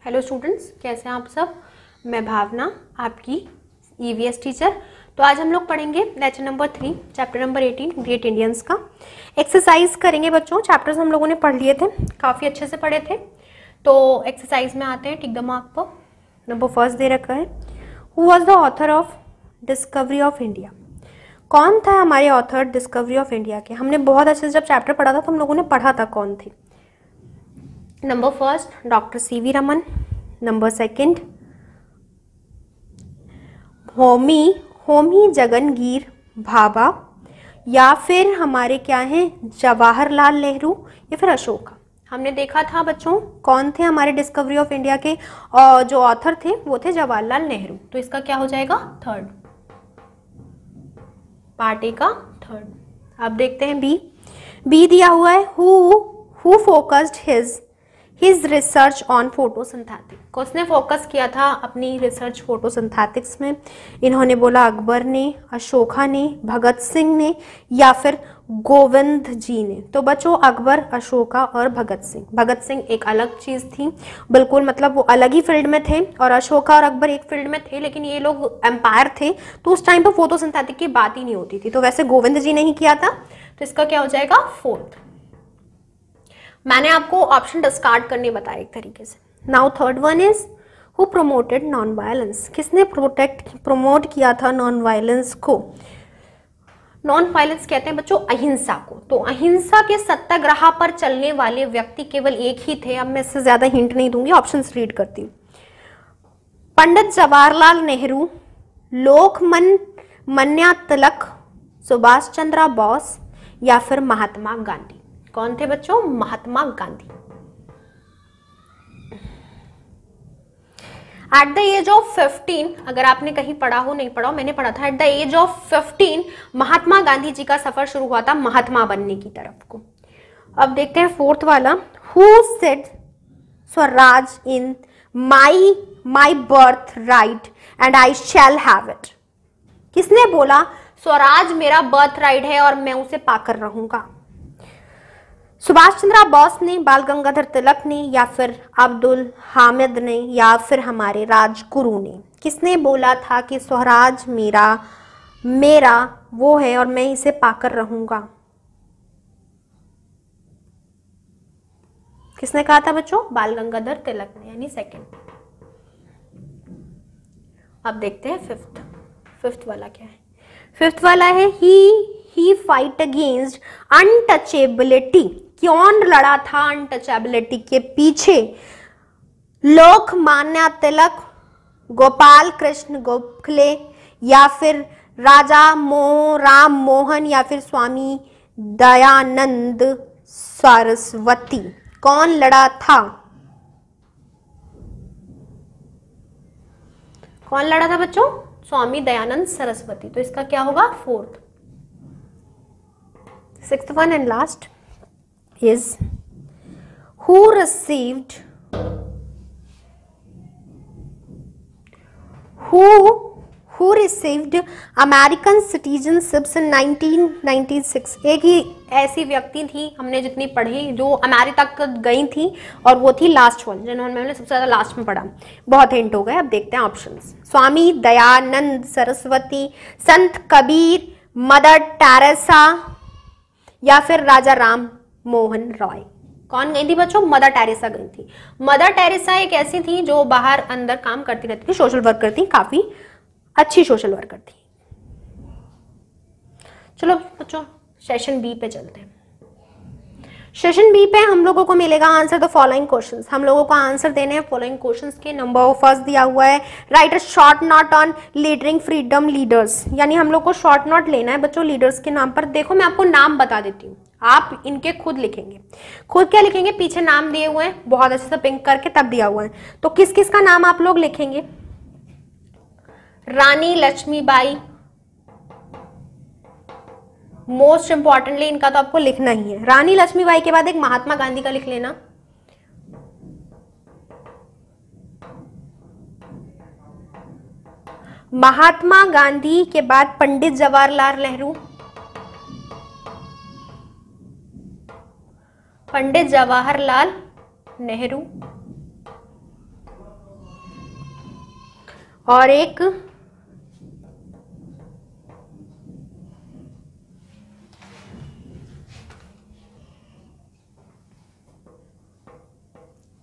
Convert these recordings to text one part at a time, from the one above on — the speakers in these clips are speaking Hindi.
हेलो स्टूडेंट्स, कैसे हैं आप सब। मैं भावना, आपकी ईवीएस टीचर। तो आज हम लोग पढ़ेंगे lecture number 3 chapter number 18 great Indians का एक्सरसाइज करेंगे। बच्चों चैप्टर्स हम लोगों ने पढ़ लिए थे, काफ़ी अच्छे से पढ़े थे। तो एक्सरसाइज में आते हैं, टिक द मार्क पर। नंबर फर्स्ट दे रखा है, who was the author of discovery of India. कौन था हमारे ऑथर डिस्कवरी ऑफ इंडिया के। हमने बहुत अच्छे से जब चैप्टर पढ़ा था तो हम लोगों ने पढ़ा था कौन थे। Number first doctor C V Raman. Number second Homi Jehangir Bhabha, या फिर हमारे क्या हैं जवाहरलाल नेहरू, या फिर अशोका। हमने देखा था बच्चों कौन थे हमारे डिस्कवरी ऑफ इंडिया के, और जो ऑथर थे वो थे जवाहरलाल नेहरू। तो इसका क्या हो जाएगा थर्ड, पार्ट ए का थर्ड। अब देखते हैं बी दिया हुआ है, who focused his research on photosynthetic. उसने फोकस किया था अपनी रिसर्च फोटोसिंथेटिक्स में। इन्होंने बोला अकबर ने, अशोका ने, भगत सिंह ने, या फिर गोविंद जी ने। तो बच्चों अकबर, अशोका और भगत सिंह। भगत सिंह एक अलग चीज़ थी बिल्कुल, मतलब वो अलग ही फील्ड में थे, और अशोका और अकबर एक फील्ड में थे, लेकिन ये लोग एम्पायर थे तो उस टाइम पर फोटोसिंथेटिक की बात ही नहीं होती थी। तो वैसे गोविंद जी ने ही किया था, तो इसका क्या हो जाएगा फोर्थ। मैंने आपको ऑप्शन डिस्कार्ड करने बताया एक तरीके से। Now third one is who promoted non violence. किसने प्रमोट किया था नॉन वायलेंस को। नॉन वायलेंस कहते हैं बच्चों अहिंसा को। तो अहिंसा के सत्याग्रह पर चलने वाले व्यक्ति केवल एक ही थे। अब मैं इससे ज्यादा हिंट नहीं दूंगी, ऑप्शंस रीड करती हूँ। पंडित जवाहरलाल नेहरू, लोकमान्य तिलक, सुभाष चंद्र बोस, या फिर महात्मा गांधी। कौन थे बच्चों Mahatma Gandhi. At the age of 15, अगर आपने कहीं पढ़ा हो, नहीं पढ़ा हो, मैंने पढ़ा था। Eight the age of 15 Mahatma Gandhi ji का सफर शुरू हुआ था महात्मा बनने की तरफ को। अब देखते हैं फोर्थ वाला, who said Swaraj in my birth right and I shall have it. किसने बोला स्वराज मेरा बर्थ राइट है और मैं उसे पाकर रहूंगा। सुभाष चंद्र बोस ने, बाल गंगाधर तिलक ने, या फिर अब्दुल हामिद ने, या फिर हमारे राजगुरु ने। किसने बोला था कि स्वराज मेरा वो है और मैं इसे पाकर रहूंगा। किसने कहा था बच्चों बाल गंगाधर तिलक ने, यानी सेकंड। अब देखते हैं फिफ्थ वाला क्या है। फिफ्थ वाला है ही फाइट अगेंस्ट अनटचेबिलिटी। कौन लड़ा था अनटचेबिलिटी के पीछे। लोकमान्य तिलक, गोपाल कृष्ण गोखले, या फिर राजा राम मोहन, या फिर स्वामी दयानंद सरस्वती। कौन लड़ा था, कौन लड़ा था बच्चों स्वामी दयानंद सरस्वती। तो इसका क्या होगा fourth. Sixth one and last is who received American citizenships in 1996। एक ही ऐसी व्यक्ति थी, हमने जितनी पढ़ी, जो अमेरिका तक गई थी, और वो थी लास्ट वन, जिन्होंने मैंने सबसे ज्यादा लास्ट में पढ़ा। बहुत हिंट हो गए। अब देखते हैं ऑप्शंस। स्वामी दयानंद सरस्वती, संत कबीर, मदर टेरेसा, या फिर राजा राम मोहन रॉय। कौन गई थी बच्चों मदर टेरेसा गई थी। मदर टेरेसा एक ऐसी थी जो बाहर अंदर काम करती रहती थी, सोशल वर्कर थी, काफी अच्छी सोशल वर्कर थी। चलो बच्चों सेशन बी पे चलते हैं। सेशन बी पे हम लोगों को मिलेगा आंसर द फॉलोइंग क्वेश्चंस। हम लोगों को आंसर देने हैं फॉलोइंग क्वेश्चंस के। नंबर फर्स्ट दिया हुआ है, write a short note on leading freedom leaders. यानी हम लोग को शॉर्ट नोट लेना है बच्चों लीडर्स के नाम पर। देखो मैं आपको नाम बता देती हूँ, आप इनके खुद लिखेंगे। खुद क्या लिखेंगे, पीछे नाम दिए हुए हैं बहुत अच्छे से पिंक करके, तब दिया हुआ है। तो किस किस का नाम आप लोग लिखेंगे। रानी लक्ष्मीबाई, मोस्ट इंपॉर्टेंटली इनका तो आपको लिखना ही है। रानी लक्ष्मीबाई के बाद एक महात्मा गांधी का लिख लेना। महात्मा गांधी के बाद पंडित जवाहरलाल नेहरू, पंडित जवाहरलाल नेहरू। और एक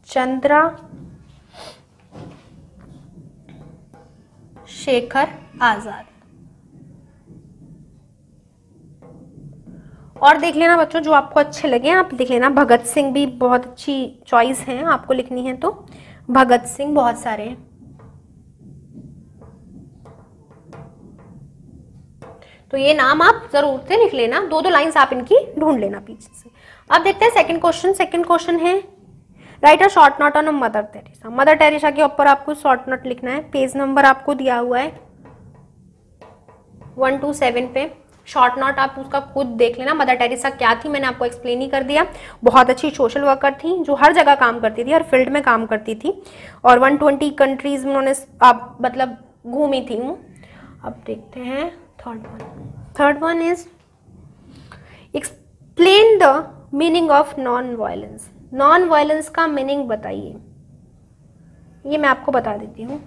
चंद्रा शेखर आजाद। और देख लेना बच्चों जो आपको अच्छे लगे आप देख लेना। भगत सिंह भी बहुत अच्छी चॉइस है, आपको लिखनी है तो भगत सिंह बहुत सारे हैं। तो ये नाम आप जरूर से लिख लेना, दो दो लाइंस आप इनकी ढूंढ लेना पीछे से। अब देखते हैं सेकंड क्वेश्चन। सेकंड क्वेश्चन है write a short note on mother Teresa. Mother Teresa के ऊपर आपको शॉर्ट नोट लिखना है। पेज नंबर आपको दिया हुआ है 127 पे। शॉर्ट नोट आप उसका खुद देख लेना। मदर टेरेसा क्या थी मैंने आपको एक्सप्लेन ही कर दिया। बहुत अच्छी सोशल वर्कर थी जो हर जगह काम करती थी, हर फील्ड में काम करती थी और 120 कंट्रीज में उन्होंने आप मतलब घूमी थी। अब देखते हैं third one. Third one is explain the meaning of non violence. Non violence का मीनिंग बताइए। ये मैं आपको बता देती हूँ।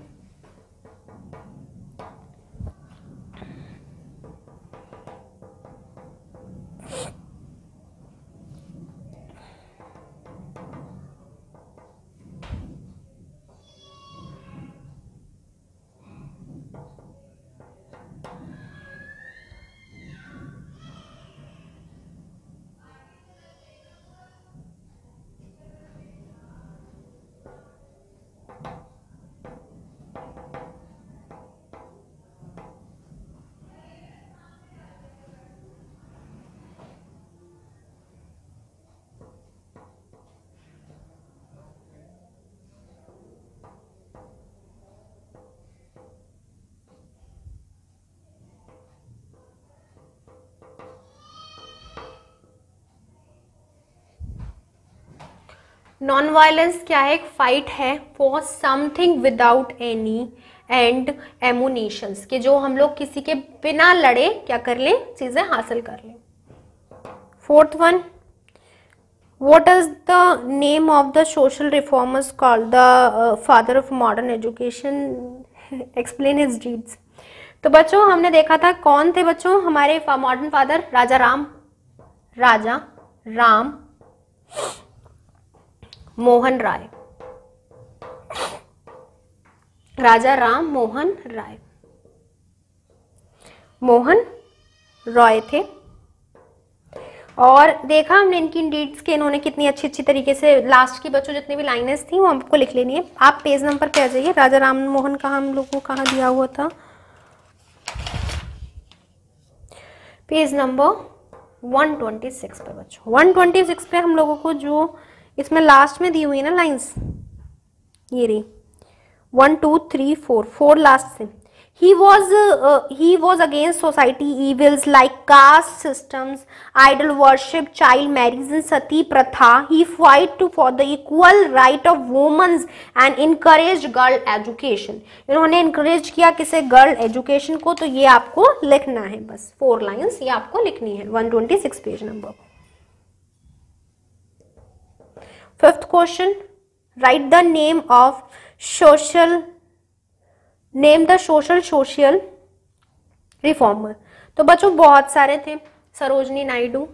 नॉन वायलेंस क्या है? एक फाइट है for something without any end ammunitions, कि जो हम लोग किसी के बिना लड़े क्या कर लें, चीजें हासिल कर लें। Fourth one, what is the name of the social reformers called the father of modern education? explain his deeds। तो बच्चों हमने देखा था कौन थे बच्चों हमारे मॉडर्न फादर? राजा राम मोहन राय। राजा राम मोहन रॉय थे। और देखा हमने इनकी डीड्स के, इन्होंने कितनी अच्छी तरीके से लास्ट की बच्चों जितनी भी लाइनें थी वो हमको लिख लेनी है। आप पेज नंबर पे आ जाइए। राजा राम मोहन का हम लोग को कहाँ दिया हुआ था? पेज नंबर 126 पे बच्चों। 126 पे हम लोगों को जो इसमें लास्ट में दी हुई है ना लाइंस, ये रही 1 2 3 4 4 लास्ट से। He was against society evils like caste systems, idol worship, child marriage and sati pratha. He fight for the equal right of women and encouraged girl education. इन्होंने encourage किया किसे? गर्ल एजुकेशन को। तो ये आपको लिखना है बस 4 लाइन्स, ये आपको लिखनी है 126 page number. Fifth question, right the name of name the social reformer. तो बच्चों बहुत सारे थे। सरोजनी नायडू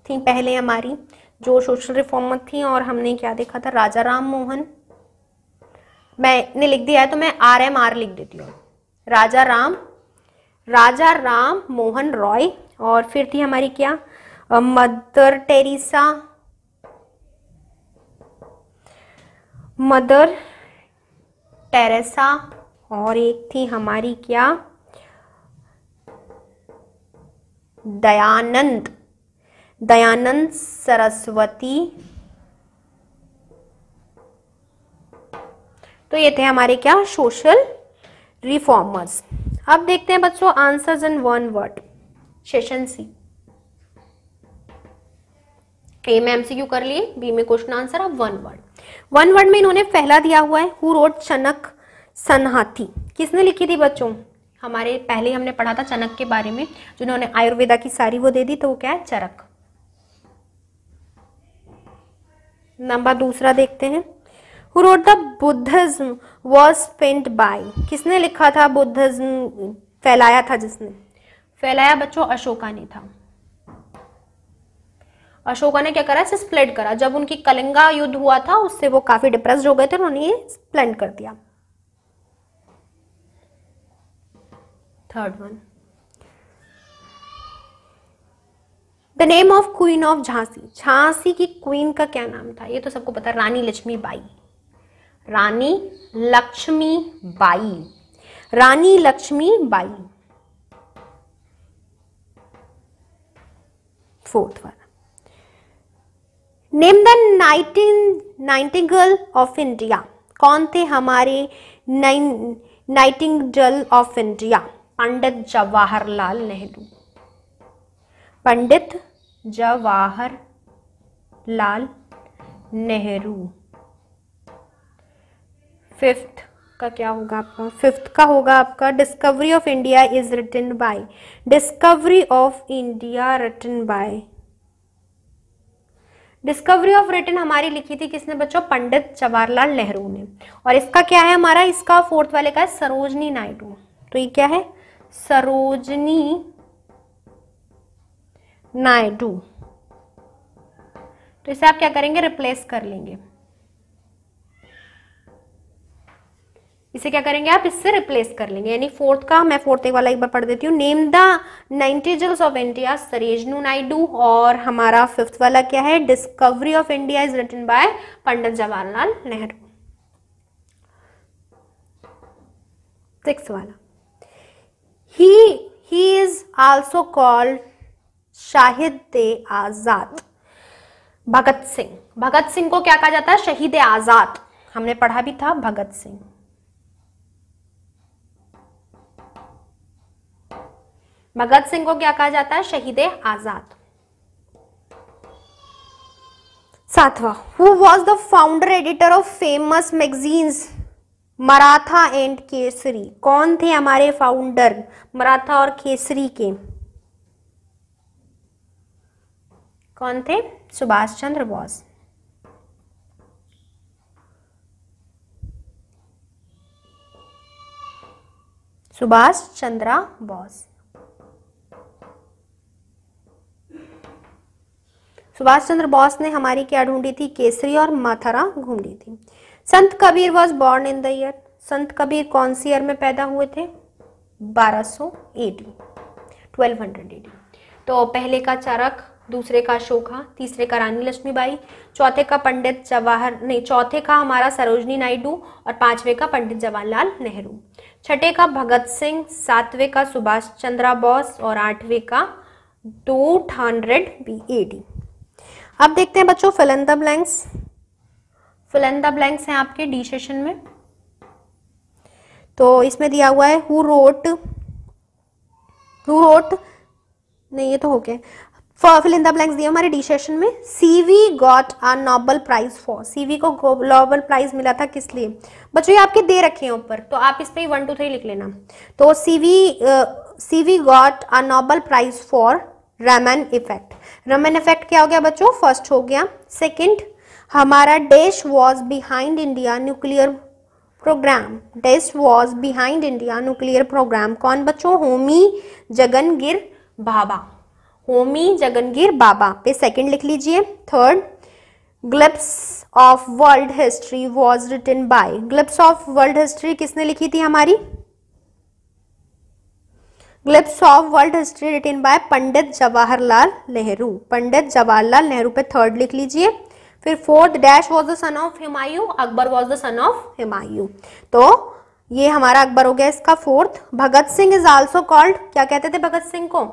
थी पहले हमारी जो सोशल रिफॉर्मर थी। और हमने क्या देखा था? राजा राम मोहन। मैंने लिख दिया है तो मैं RMR लिख देती हूँ। राजा राम मोहन रॉय। और फिर थी हमारी क्या? Mother Teresa. और एक थी हमारी क्या? दयानंद सरस्वती। तो ये थे हमारे क्या? Social reformers. अब देखते हैं बच्चों आंसर्स इन 1 वर्ड। सेशन सी। ए में MCQ कर लिए, बी में क्वेश्चन आंसर। अब 1 वर्ड में इन्होंने पहला दिया हुआ है हु रोट चनक सन्हाथी। किसने लिखी थी बच्चों? हमारे पहले हमने पढ़ा था चनक के बारे में, जिन्होंने आयुर्वेदा की सारी वो दे दी। तो वो क्या है? चरक। नंबर दूसरा देखते हैं। Who wrote the Buddhism was penned by? किसने लिखा था? बुद्धिज्म फैलाया था, जिसने फैलाया बच्चों अशोका ने था। अशोका ने क्या करा? इसे स्प्लिट करा। जब उनकी कलिंगा युद्ध हुआ था उससे वो काफी डिप्रेस्ड हो गए थे, उन्होंने ये स्प्लिट कर दिया। Third one, the name of queen of Jhansi. Jhansi की क्वीन का क्या नाम था? ये तो सबको पता, रानी लक्ष्मीबाई। रानी लक्ष्मीबाई, रानी लक्ष्मीबाई। फोर्थ वाला, name the nightingale of India. कौन थे हमारे nightingale of India? Pandit Jawaharlal Nehru. Pandit Jawaharlal Nehru. Fifth का क्या होगा आपका? फिफ्थ का होगा आपका discovery of India is written by. Discovery of India written by. Discovery of written हमारी लिखी थी किसने बच्चों? पंडित जवाहरलाल नेहरू ने। और इसका क्या है हमारा? इसका फोर्थ वाले का है सरोजनी नायडू। तो ये क्या है? सरोजनी नायडू। तो इसे आप क्या करेंगे? रिप्लेस कर लेंगे। इसे क्या करेंगे आप? इससे रिप्लेस कर लेंगे। यानी फोर्थ का, मैं फोर्थ वाला एक बार पढ़ देती हूँ। Name the nightingales of India, Sarojini Naidu. और हमारा फिफ्थ वाला क्या है? Discovery of India is written by Pandit Jawaharlal Nehru. Sixth वाला, he is also called Shaheed Azad. Bhagat Singh. Bhagat Singh को क्या कहा जाता है? शहीद आजाद। हमने पढ़ा भी था भगत सिंह। भगत सिंह को क्या कहा जाता है? शहीद आजाद। सातवां, who was the founder editor of famous magazines Maratha and Kesari. कौन थे हमारे फाउंडर मराठा और केसरी के? कौन थे? सुभाष चंद्र बोस। सुभाष चंद्र बोस। सुभाष चंद्र बोस ने हमारी क्या ढूंढी थी? केसरी और मथुरा ढूंढी थी। संत Kabir was born in the year. संत कबीर कौन सी ईयर में पैदा हुए थे? 1200 AD, 1200 AD। तो पहले का चरक, दूसरे का अशोका, तीसरे का रानी लक्ष्मीबाई, चौथे का पंडित चौथे का हमारा सरोजनी नायडू और पांचवे का पंडित जवाहरलाल नेहरू, छठे का भगत सिंह, सातवें का सुभाष चंद्र बोस और आठवें का 200 AD। अब देखते हैं बच्चों fill in the blanks. Fill in the blanks हैं आपके डी सेशन में। तो इसमें दिया हुआ है हु रोट नहीं, ये तो हो गया। फिल इन द ब्लैंक्स दिया हमारे डी सेशन में। CV got a Nobel prize for. CV को नोबेल प्राइज मिला था किस लिए? बच्चों ये आपके दे रखे हैं ऊपर, तो आप इस पे 1 2 3 लिख लेना। तो CV got a Nobel prize for Raman effect. Raman effect क्या हो गया बच्चों? फर्स्ट हो गया। सेकंड हमारा dash was behind India nuclear programme. Dash was behind India nuclear programme. कौन बच्चों? होमी जगनगिर भाभा। होमी जगनगिर भाभा पे सेकंड लिख लीजिए। Third, glimpses of world history was written by. Glimpses of world history किसने लिखी थी हमारी? Glimpses of world history written by Pandit Jawaharlal Nehru. Pandit Jawaharlal Nehru पे थर्ड लिख लीजिए। फिर fourth, dash was the son of Humayun. Akbar was the son of Humayun. तो ये हमारा अकबर हो गया इसका fourth. Bhagat Singh is also called, क्या कहते थे भगत सिंह को?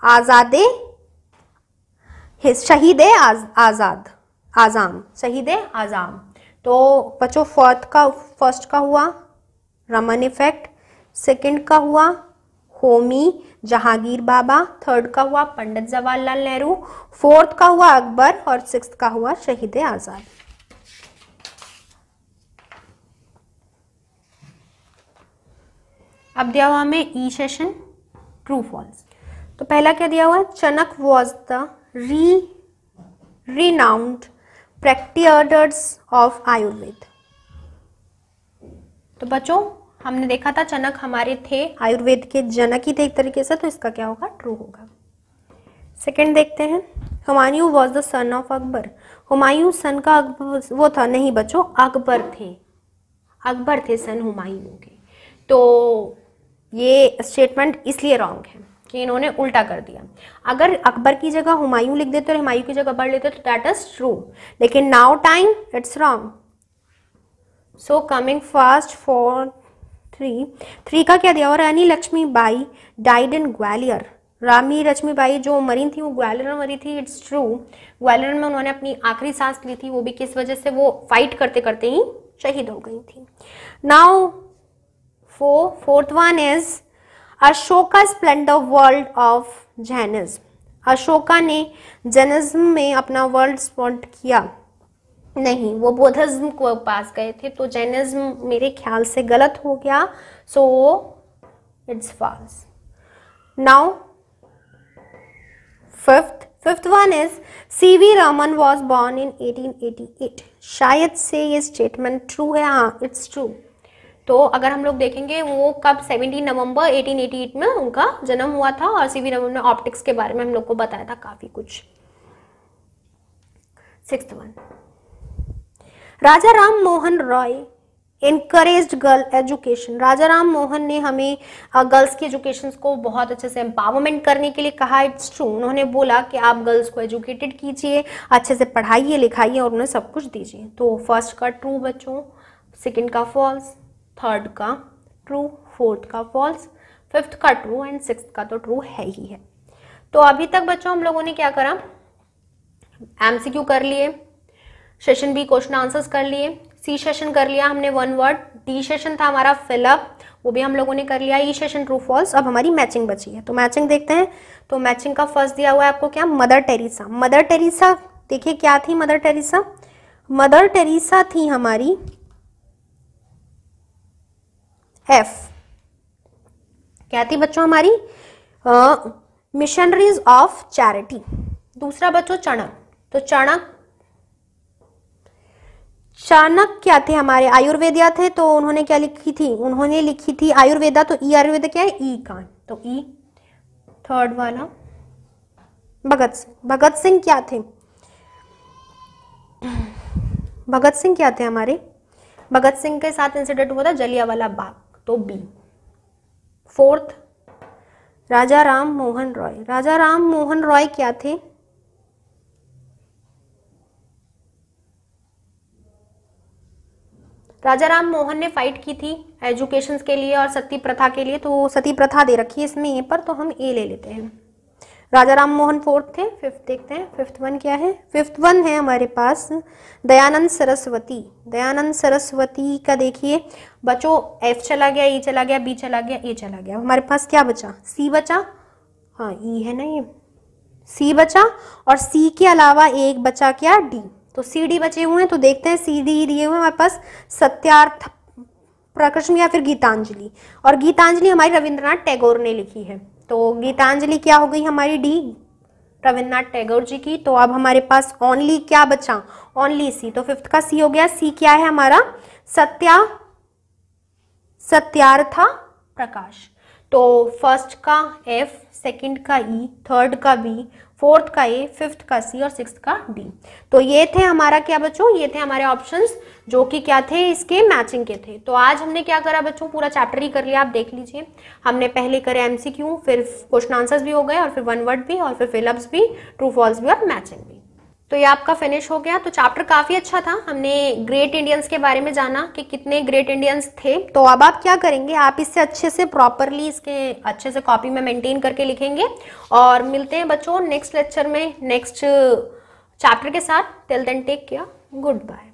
आजादे शहीद आजाद, आजाम, शहीद आजाम। तो बच्चों फर्स्ट का हुआ रमन इफेक्ट, सेकंड का हुआ होमी जहांगीर बाबा, थर्ड का हुआ पंडित जवाहरलाल नेहरू, फोर्थ का हुआ अकबर और सिक्स्थ का हुआ शहीद आजाद। अब दिया हुआ हमें ई सेशन ट्रू फॉल्स। तो पहला क्या दिया हुआ है? Charaka was the renowned practitioners of Ayurveda. तो बच्चों हमने देखा था चनक हमारे थे आयुर्वेद के जनक ही थे एक तरीके से, तो इसका क्या होगा, ट्रू होगा। सेकंड देखते हैं, Humayun was the son of Akbar. Humayun son का अकबर वो था, नहीं बच्चों अकबर थे, अकबर थे सन हुमायूं के। तो ये स्टेटमेंट इसलिए रॉन्ग है कि इन्होंने उल्टा कर दिया। अगर अकबर की जगह हुमायूं लिख देते और हुमायूं की जगह अकबर लिखते तो दैट इज ट्रू, लेकिन now time it's wrong. So coming fast for 3 का क्या दिया हुआ, रानी लक्ष्मीबाई डाइड इन ग्वालियर। रानी लक्ष्मीबाई जो मरी थी वो ग्वालियर में मरी थी, इट्स ट्रू। ग्वालियर में उन्होंने अपनी आखिरी सांस ली थी, वो भी किस वजह से, वो फाइट करते करते ही शहीद हो गई थी। Now fourth one is Ashoka Splendor world of Jainism. Ashoka ने जैनिज्म में अपना वर्ल्ड स्पॉट किया, नहीं वो बौद्धिज्म को पास गए थे, तो जैनिज्म मेरे ख्याल से गलत हो गया, so it's false. Now fifth one is CV Raman was born in 1888। शायद से ये स्टेटमेंट ट्रू है, हाँ इट्स ट्रू। तो अगर हम लोग देखेंगे वो कब 17 नवंबर 1888 में उनका जन्म हुआ था, और सीवी रमन ने ऑप्टिक्स के बारे में हम लोग को बताया था काफी कुछ। 6th one, Raja Ram Mohan Roy encouraged girl education. Raja Ram Mohan ने हमें गर्ल्स की एजुकेशन को बहुत अच्छे से एम्पावरमेंट करने के लिए कहा, इट्स ट्रू। उन्होंने बोला कि आप गर्ल्स को एजुकेटेड कीजिए, अच्छे से पढ़ाइए लिखाइए और उन्हें सब कुछ दीजिए। तो फर्स्ट का ट्रू बच्चों, सेकंड का फॉल्स, थर्ड का ट्रू, फोर्थ का फॉल्स, फिफ्थ का ट्रू एंड सिक्स्थ का तो ट्रू है ही है। तो अभी तक बच्चों हम लोगों ने क्या करा, एमसीक्यू कर लिए, सेशन बी क्वेश्चन आंसर्स कर लिए, सी सेशन कर लिया हमने 1 वर्ड, डी सेशन था हमारा फिलअप, वो भी हम लोगों ने कर लिया, ई सेशन ट्रू फॉल्स। अब हमारी मैचिंग बची है, तो मैचिंग देखते हैं। तो मैचिंग का फर्स्ट दिया हुआ है आपको क्या, मदर टेरेसा। मदर टेरेसा देखिए क्या थी मदर टेरेसा, मदर टेरेसा थी हमारी एफ, क्या थी बच्चों हमारी, मिशनरीज ऑफ चैरिटी। दूसरा बच्चों चाणक्य, तो चाणक्य क्या थे हमारे, आयुर्वेदिया थे, तो उन्होंने क्या लिखी थी, उन्होंने लिखी थी आयुर्वेदा, तो ई आयुर्वेदा क्या है, ई का, तो ई। थर्ड वाला भगत सिंह, भगत सिंह क्या थे, भगत सिंह क्या थे हमारे, भगत सिंह के साथ इंसिडेंट हुआ था जलियांवाला बाग, तो बी। फोर्थ राजा राम मोहन रॉय, राजा राम मोहन रॉय क्या थे, राजा राम मोहन ने फाइट की थी एजुकेशन के लिए और सती प्रथा के लिए, तो सती प्रथा दे रखी है इसमें ए पर, तो हम ए ले लेते हैं। राजा राम मोहन फोर्थ थे। फिफ्थ देखते हैं, फिफ्थ वन क्या है, फिफ्थ वन है हमारे पास दयानंद सरस्वती। दयानंद सरस्वती का देखिए बच्चों, एफ चला गया, ई चला गया, बी चला गया, ए चला गया, हमारे पास क्या बचा, सी बचा, हाँ ई है ना ये, सी बचा, और सी के अलावा एक बचा क्या, डी, तो सी डी बचे हुए हैं। तो देखते हैं सी डी दिए हुए हमारे पास, सत्यार्थ प्रकर्षण या फिर गीतांजलि, और गीतांजलि हमारी रविंद्रनाथ टैगोर ने लिखी है, तो गीतांजलि क्या हो गई हमारी डी, रविंद्रनाथ टैगोर जी की। तो अब हमारे पास ओनली क्या बचा, ओनली सी, तो फिफ्थ का सी हो गया। सी क्या है हमारा, सत्यार्था प्रकाश। तो फर्स्ट का एफ, सेकंड का ई, थर्ड का बी, फोर्थ का ए, फिफ्थ का सी और सिक्स्थ का डी। तो ये थे हमारा क्या बच्चों, ये थे हमारे ऑप्शंस जो कि क्या थे, इसके मैचिंग के थे। तो आज हमने क्या करा बच्चों, पूरा चैप्टर ही कर लिया, आप देख लीजिए। हमने पहले करे एमसीक्यू, फिर क्वेश्चन आंसर्स भी हो गए, और फिर 1 वर्ड भी, और फिर फिलअप्स भी, ट्रू फॉल्स भी और मैचिंग भी। तो ये आपका फिनिश हो गया। तो चैप्टर काफी अच्छा था, हमने ग्रेट इंडियंस के बारे में जाना कि कितने ग्रेट इंडियंस थे। तो अब आप क्या करेंगे, आप इससे अच्छे से प्रॉपरली इसके अच्छे से कॉपी में मेंटेन करके लिखेंगे, और मिलते हैं बच्चों नेक्स्ट लेक्चर में नेक्स्ट चैप्टर के साथ। Till then take care, good bye.